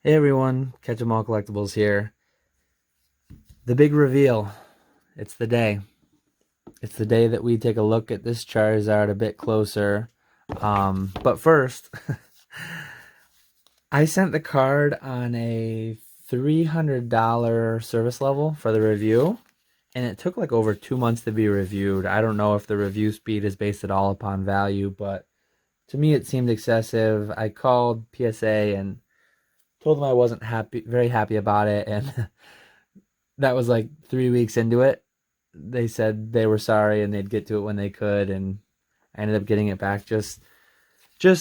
Hey everyone, KetchumAllCollectibles here. The big reveal. It's the day. It's the day that we take a look at this Charizard a bit closer. But first, I sent the card on a $300 service level for the review, and it took like over 2 months to be reviewed. I don't know if the review speed is based at all upon value, but to me it seemed excessive. I called PSA and told them I wasn't very happy about it, and that was like 3 weeks into it. They said they were sorry and they'd get to it when they could, and I ended up getting it back just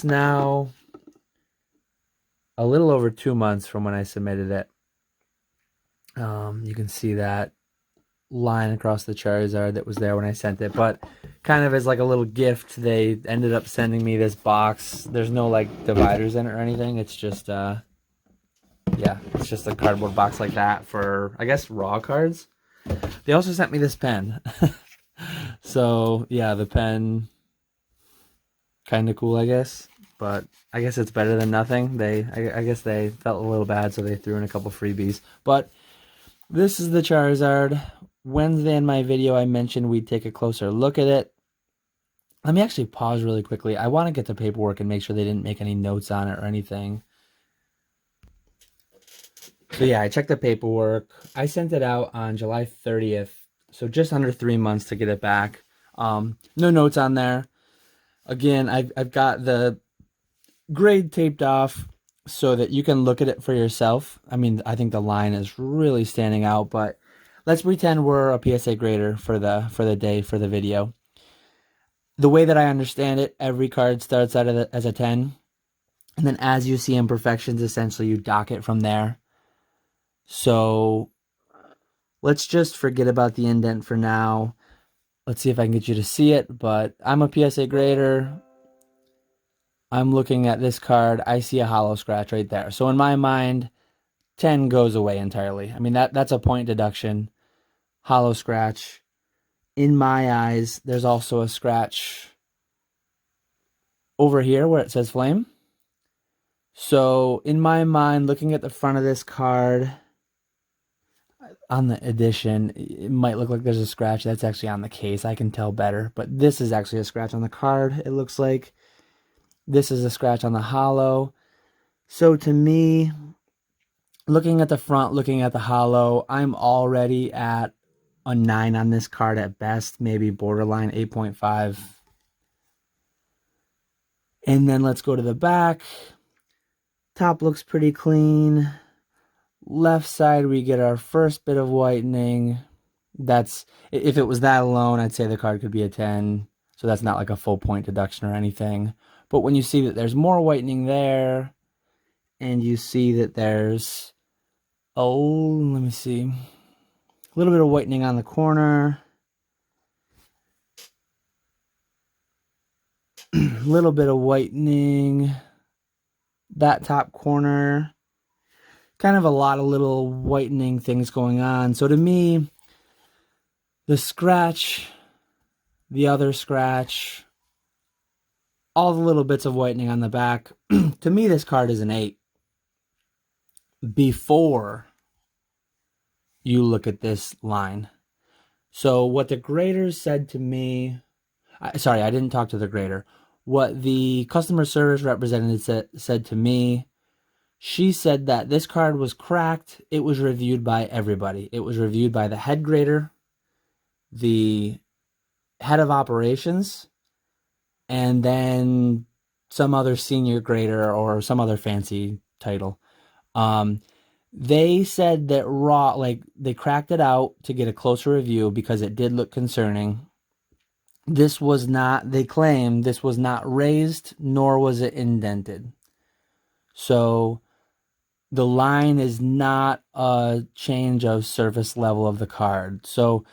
now, a little over 2 months from when I submitted it. You can see that line across the Charizard that was there when I sent it, but kind of as like a little gift, they ended up sending me this box. There's no like dividers in it or anything. It's just yeah, it's just a cardboard box like that for, I guess, raw cards. They also sent me this pen. So yeah, the pen, kind of cool, I guess. But I guess it's better than nothing. I guess they felt a little bad, so they threw in a couple freebies. But this is the Charizard. Wednesday in my video, I mentioned we'd take a closer look at it. Let me actually pause really quickly. I want to get the paperwork and make sure they didn't make any notes on it or anything. So yeah, I checked the paperwork. I sent it out on July 30th, so just under 3 months to get it back. No notes on there. Again, I've got the grade taped off so that you can look at it for yourself. I mean, I think the line is really standing out, but let's pretend we're a PSA grader for the day for the video. The way that I understand it, every card starts out as a 10, and then as you see imperfections, essentially you dock it from there. So let's just forget about the indent for now. Let's see if I can get you to see it, but I'm a PSA grader. I'm looking at this card. I see a hollow scratch right there. So in my mind, 10 goes away entirely. I mean, that's a point deduction. Hollow scratch. In my eyes, there's also a scratch over here where it says flame. So in my mind, looking at the front of this card on the edition, it might look like there's a scratch. That's actually on the case. I can tell better. But this is actually a scratch on the card, it looks like. This is a scratch on the hollow. So to me, looking at the front, looking at the hollow, I'm already at a 9 on this card at best, maybe borderline 8.5. And then let's go to the back. Top looks pretty clean. Left side, we get our first bit of whitening. That's, if it was that alone, I'd say the card could be a 10. So that's not like a full point deduction or anything. But when you see that there's more whitening there, and you see that there's, oh, let me see, a little bit of whitening on the corner, a little bit of whitening, that top corner, kind of a lot of little whitening things going on. So to me, the scratch, the other scratch, all the little bits of whitening on the back, to me, this card is an 8. Before you look at this line. So what the graders said to me, sorry, I didn't talk to the grader. What the customer service representative said to me, she said that this card was cracked. It was reviewed by everybody. It was reviewed by the head grader, the head of operations, and then some other senior grader or some other fancy title. They said that raw, like they cracked it out to get a closer review because it did look concerning. This was not, they claim this was not raised, nor was it indented. So the line is not a change of surface level of the card. So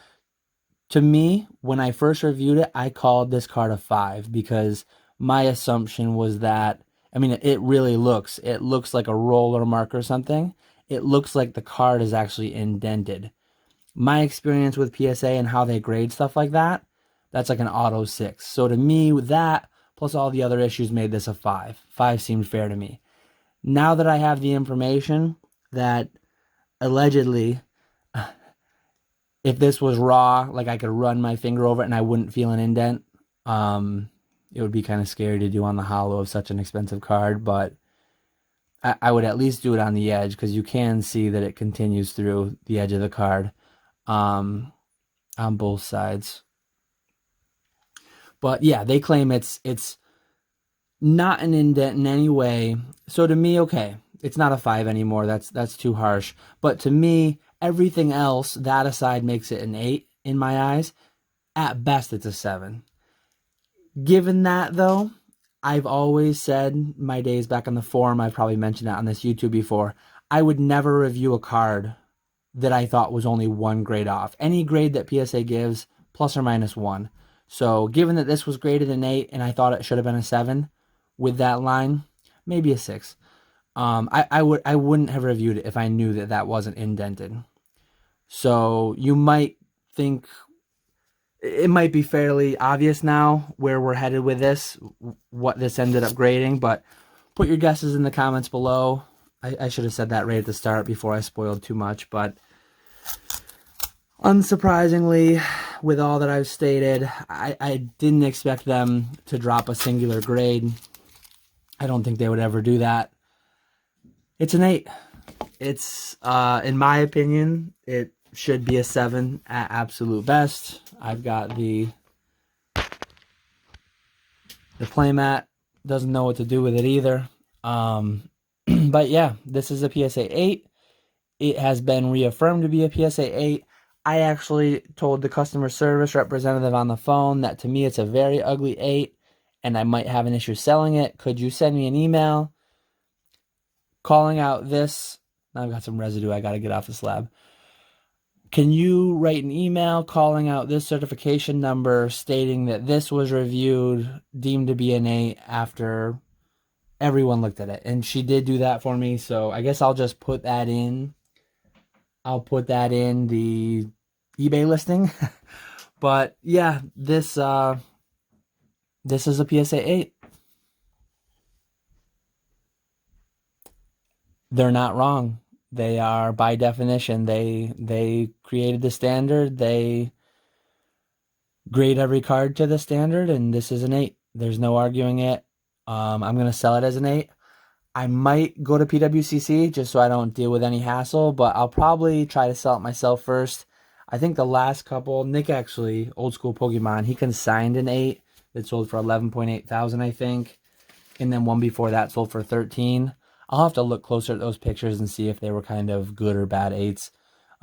to me, when I first reviewed it, I called this card a 5 because my assumption was that, I mean, it really looks, it looks like a roller mark or something. It looks like the card is actually indented. My experience with PSA and how they grade stuff like that, that's like an auto 6. So to me, with that, plus all the other issues made this a 5. 5 seemed fair to me. Now that I have the information that allegedly, if this was raw, like I could run my finger over it and I wouldn't feel an indent. It would be kind of scary to do on the hollow of such an expensive card, but I would at least do it on the edge because you can see that it continues through the edge of the card on both sides. But yeah, they claim it's not an indent in any way. So to me, okay, it's not a 5 anymore. That's too harsh. But to me, everything else, that aside, makes it an 8 in my eyes. At best, it's a 7. Given that, though, I've always said, my days back on the forum, I've probably mentioned that on this YouTube before, I would never review a card that I thought was only 1 grade off. Any grade that PSA gives, plus or minus 1. So given that this was graded an 8 and I thought it should have been a 7 with that line, maybe a 6. I wouldn't have reviewed it if I knew that that wasn't indented. So you might think it might be fairly obvious now where we're headed with this, what this ended up grading, but put your guesses in the comments below. I should have said that right at the start before I spoiled too much, but unsurprisingly, with all that I've stated, I didn't expect them to drop a singular grade. I don't think they would ever do that. It's an 8. It's, in my opinion, it should be a 7 at absolute best. I've got the playmat. Doesn't know what to do with it either. But yeah, this is a PSA 8. It has been reaffirmed to be a PSA 8. I actually told the customer service representative on the phone that to me it's a very ugly 8 and I might have an issue selling it. Could you send me an email calling out this? I've got some residue I got to get off the slab. Can you write an email calling out this certification number stating that this was reviewed, deemed to be an 8 after everyone looked at it? And she did do that for me, so I guess I'll just put that in. I'll put that in the eBay listing. But yeah, this is a PSA 8. They're not wrong. They are, by definition, they created the standard. They grade every card to the standard, and this is an 8. There's no arguing it. I'm going to sell it as an 8. I might go to PWCC just so I don't deal with any hassle, but I'll probably try to sell it myself first. I think the last couple, Nick actually, old school Pokemon, he consigned an 8 that sold for 11.8 thousand, I think. And then one before that sold for 13. I'll have to look closer at those pictures and see if they were kind of good or bad 8s.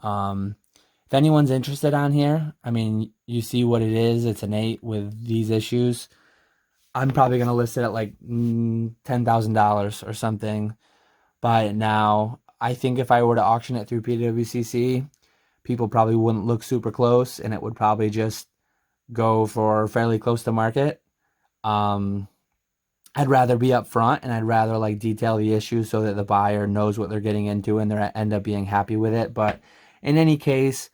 If anyone's interested on here, I mean, you see what it is. It's an 8 with these issues. I'm probably going to list it at like $10,000 or something. Buy it now. I think if I were to auction it through PWCC, people probably wouldn't look super close and it would probably just go for fairly close to market. I'd rather be up front and I'd rather like detail the issues so that the buyer knows what they're getting into and they end up being happy with it. But in any case,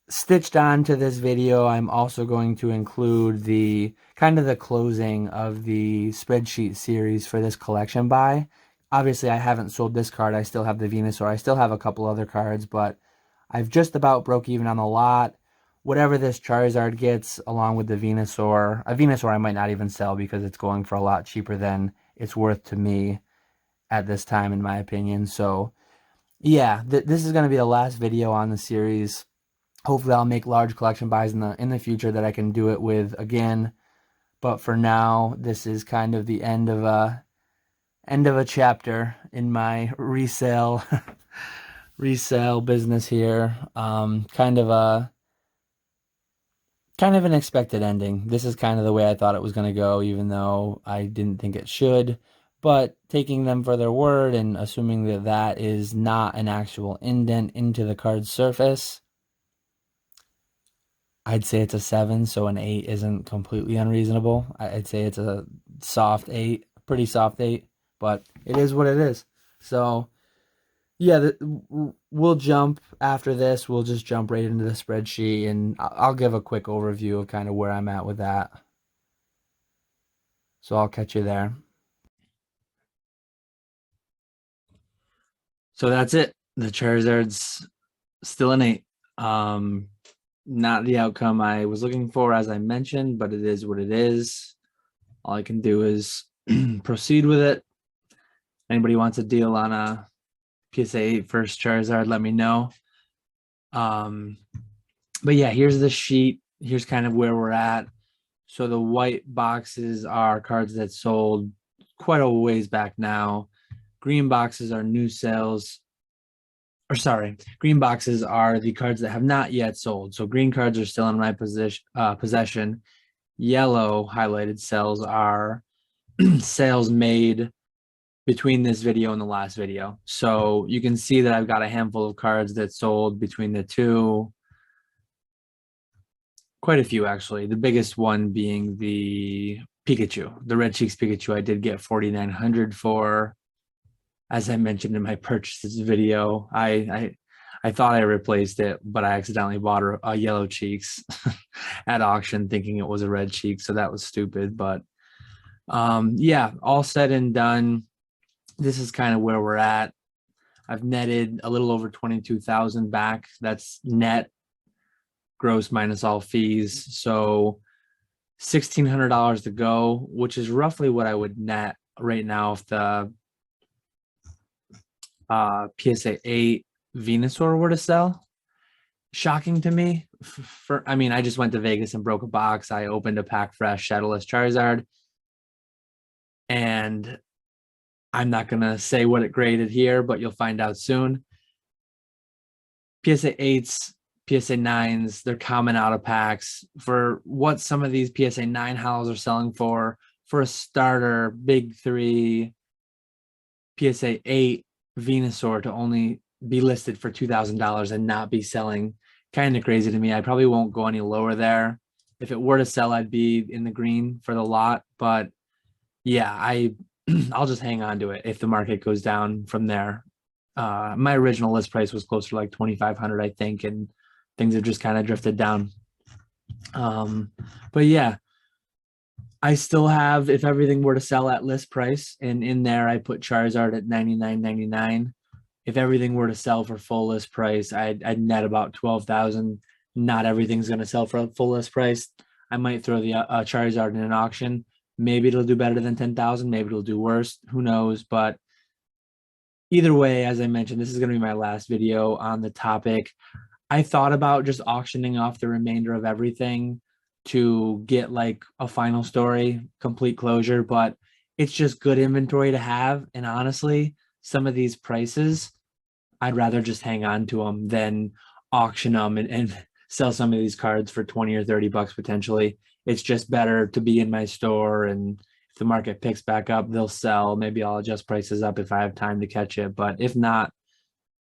stitched on to this video, I'm also going to include the kind of the closing of the spreadsheet series for this collection buy. Obviously, I haven't sold this card. I still have the Venusaur. I still have a couple other cards, but I've just about broke even on the lot. Whatever this Charizard gets along with the Venusaur, a Venusaur I might not even sell because it's going for a lot cheaper than it's worth to me at this time, in my opinion. So yeah, this is going to be the last video on the series. Hopefully I'll make large collection buys in the future that I can do it with again. But for now, this is kind of the end of a chapter in my resale business here. Kind of an expected ending. This is kind of the way I thought it was going to go, even though I didn't think it should. But taking them for their word and assuming that that is not an actual indent into the card's surface, I'd say it's a 7, so an 8 isn't completely unreasonable. I'd say it's a soft 8, pretty soft 8, but it is what it is. So yeah, we'll jump after this. We'll just jump right into the spreadsheet, and I'll give a quick overview of kind of where I'm at with that. So I'll catch you there. So that's it. The Charizard's still an 8. Not the outcome I was looking for, as I mentioned, but it is what it is. All I can do is proceed with it. Anybody wants a deal on a PSA 8 first Charizard, let me know. But yeah, here's the sheet. Here's kind of where we're at. So the white boxes are cards that sold quite a ways back now. Green boxes are new sales. Or sorry, green boxes are the cards that have not yet sold. So green cards are still in my possession. Yellow highlighted cells are sales made between this video and the last video. So you can see that I've got a handful of cards that sold between the two. Quite a few, actually. The biggest one being the Pikachu, the Red Cheeks Pikachu. I did get 4,900 for. As I mentioned in my purchases video, I thought I replaced it, but I accidentally bought a yellow cheeks at auction thinking it was a red cheek. So that was stupid. But yeah, all said and done, this is kind of where we're at. I've netted a little over 22,000 back. That's net, gross minus all fees. So $1,600 to go, which is roughly what I would net right now if the PSA 8 Venusaur were to sell. Shocking to me. I mean, I just went to Vegas and broke a box. I opened a pack fresh Shadowless Charizard, and I'm not gonna say what it graded here, but you'll find out soon. PSA 8s, PSA 9s, they're common out of packs. For what some of these PSA 9 holos are selling for a starter, big 3 PSA 8 Venusaur to only be listed for $2,000 and not be selling, kind of crazy to me. I probably won't go any lower there. If it were to sell, I'd be in the green for the lot. But yeah, I'll just hang on to it if the market goes down from there. My original list price was closer to like 2,500, I think, and things have just kind of drifted down. But yeah, I still have, if everything were to sell at list price, and in there I put Charizard at $99.99. If everything were to sell for full list price, I'd net about 12,000. Not everything's going to sell for full list price. I might throw the Charizard in an auction. Maybe it'll do better than 10,000. Maybe it'll do worse. Who knows? But either way, as I mentioned, this is going to be my last video on the topic. I thought about just auctioning off the remainder of everything to get like a final story, complete closure, but it's just good inventory to have. And honestly, some of these prices, I'd rather just hang on to them than auction them and sell some of these cards for 20 or 30 bucks potentially. It's just better to be in my store, and if the market picks back up, they'll sell. Maybe I'll adjust prices up if I have time to catch it. But if not,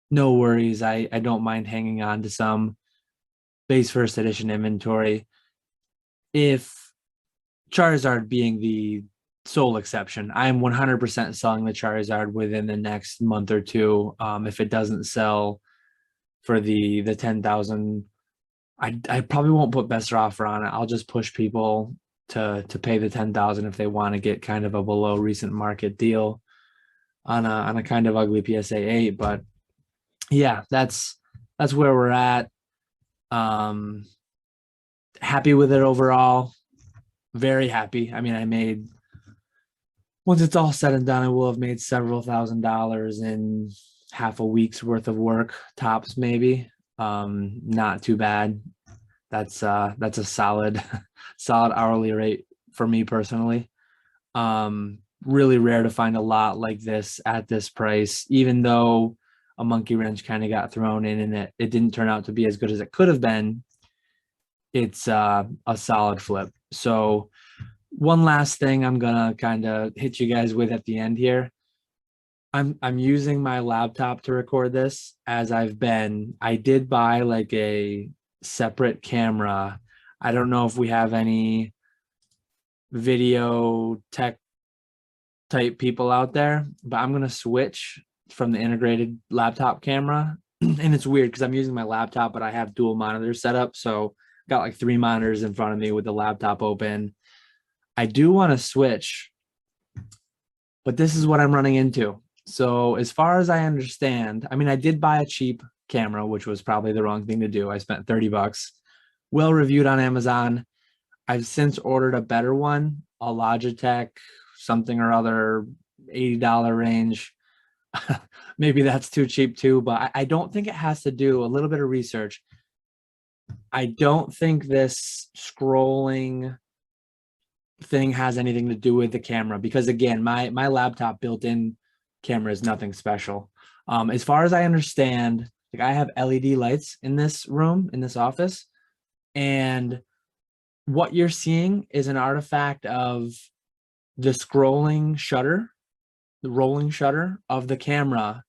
no worries. I don't mind hanging on to some base first edition inventory. If Charizard being the sole exception, I'm 100% selling the Charizard within the next month or two. If it doesn't sell for the 10,000, I probably won't put best offer on it. I'll just push people to pay the 10,000 if they want to get kind of a below recent market deal on a kind of ugly PSA 8. But yeah, that's where we're at. Happy with it overall. Very happy. I mean, I made, once it's all said and done, I will have made several $1,000s in half a week's worth of work, tops maybe. Not too bad. That's a solid hourly rate for me personally. Really rare to find a lot like this at this price, even though a monkey wrench kind of got thrown in and it didn't turn out to be as good as it could have been. It's a solid flip. So one last thing I'm gonna kind of hit you guys with at the end here. I'm using my laptop to record this, as I did buy like a separate camera. I don't know if we have any video tech type people out there, but I'm gonna switch from the integrated laptop camera. And it's weird because I'm using my laptop, but I have dual monitors set up. So got like 3 monitors in front of me with the laptop open. I do want to switch, but this is what I'm running into. So as far as I understand, I mean, I did buy a cheap camera, which was probably the wrong thing to do. I spent 30 bucks, well reviewed on Amazon. I've since ordered a better one, a Logitech, something or other, $80 range. Maybe that's too cheap too, but I don't think it has to do a little bit of research. I don't think this scrolling thing has anything to do with the camera because again, my laptop built-in camera is nothing special. As far as I understand, like I have LED lights in this room, in this office, and what you're seeing is an artifact of the scrolling shutter, the rolling shutter of the camera,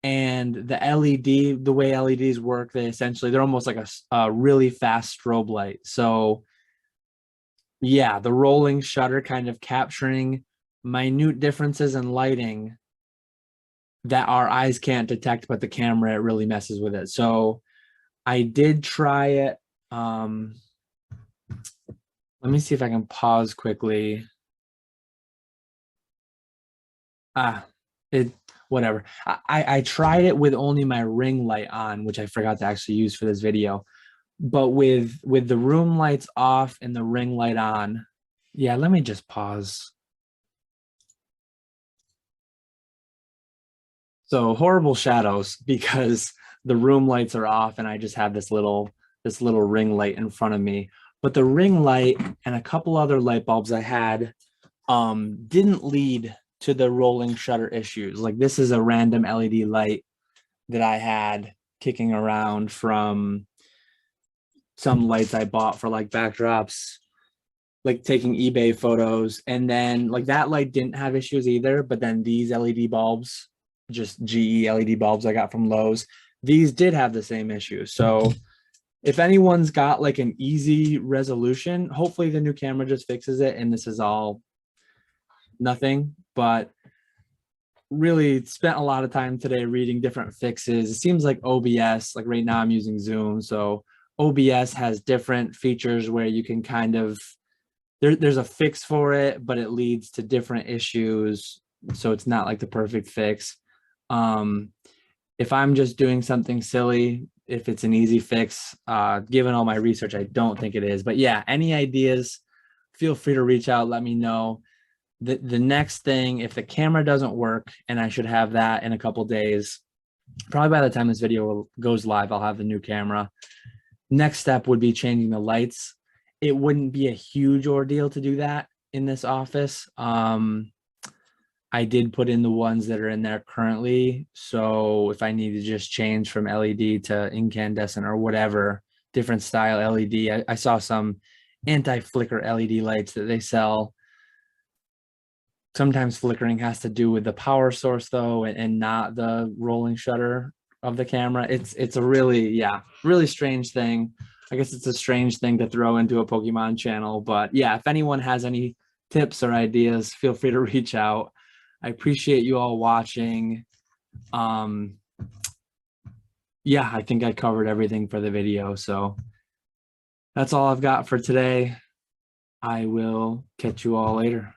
and the LED, the way LEDs work, they're almost like a really fast strobe light. So yeah, the rolling shutter kind of capturing minute differences in lighting that our eyes can't detect, but the camera, it really messes with it. So I did try it. Let me see if I can pause quickly. Whatever. I tried it with only my ring light on, which I forgot to actually use for this video. But with the room lights off and the ring light on, yeah, let me just pause. So horrible shadows because the room lights are off and I just have this little ring light in front of me. But the ring light and a couple other light bulbs I had didn't lead to the rolling shutter issues. Like this is a random LED light that I had kicking around from some lights I bought for like backdrops, like taking eBay photos. And then like that light didn't have issues either, but then these LED bulbs, just GE LED bulbs I got from Lowe's, these did have the same issue. So if anyone's got like an easy resolution, hopefully the new camera just fixes it and this is all nothing. But really spent a lot of time today reading different fixes. It seems like OBS, like right now I'm using Zoom, so OBS has different features where you can kind of there's a fix for it, but it leads to different issues, so it's not like the perfect fix. If I'm just doing something silly, if it's an easy fix, given all my research, I don't think it is. But yeah, any ideas, feel free to reach out, let me know. The next thing, if the camera doesn't work, and I should have that in a couple days, probably by the time this video goes live, I'll have the new camera. Next step would be changing the lights. It wouldn't be a huge ordeal to do that in this office. I did put in the ones that are in there currently. So if I need to just change from LED to incandescent or whatever, different style LED, I saw some anti-flicker LED lights that they sell. Sometimes flickering has to do with the power source though, and not the rolling shutter of the camera. It's a really, really strange thing. I guess it's a strange thing to throw into a Pokemon channel, but yeah, if anyone has any tips or ideas, feel free to reach out. I appreciate you all watching. Yeah, I think I covered everything for the video, so that's all I've got for today. I will catch you all later.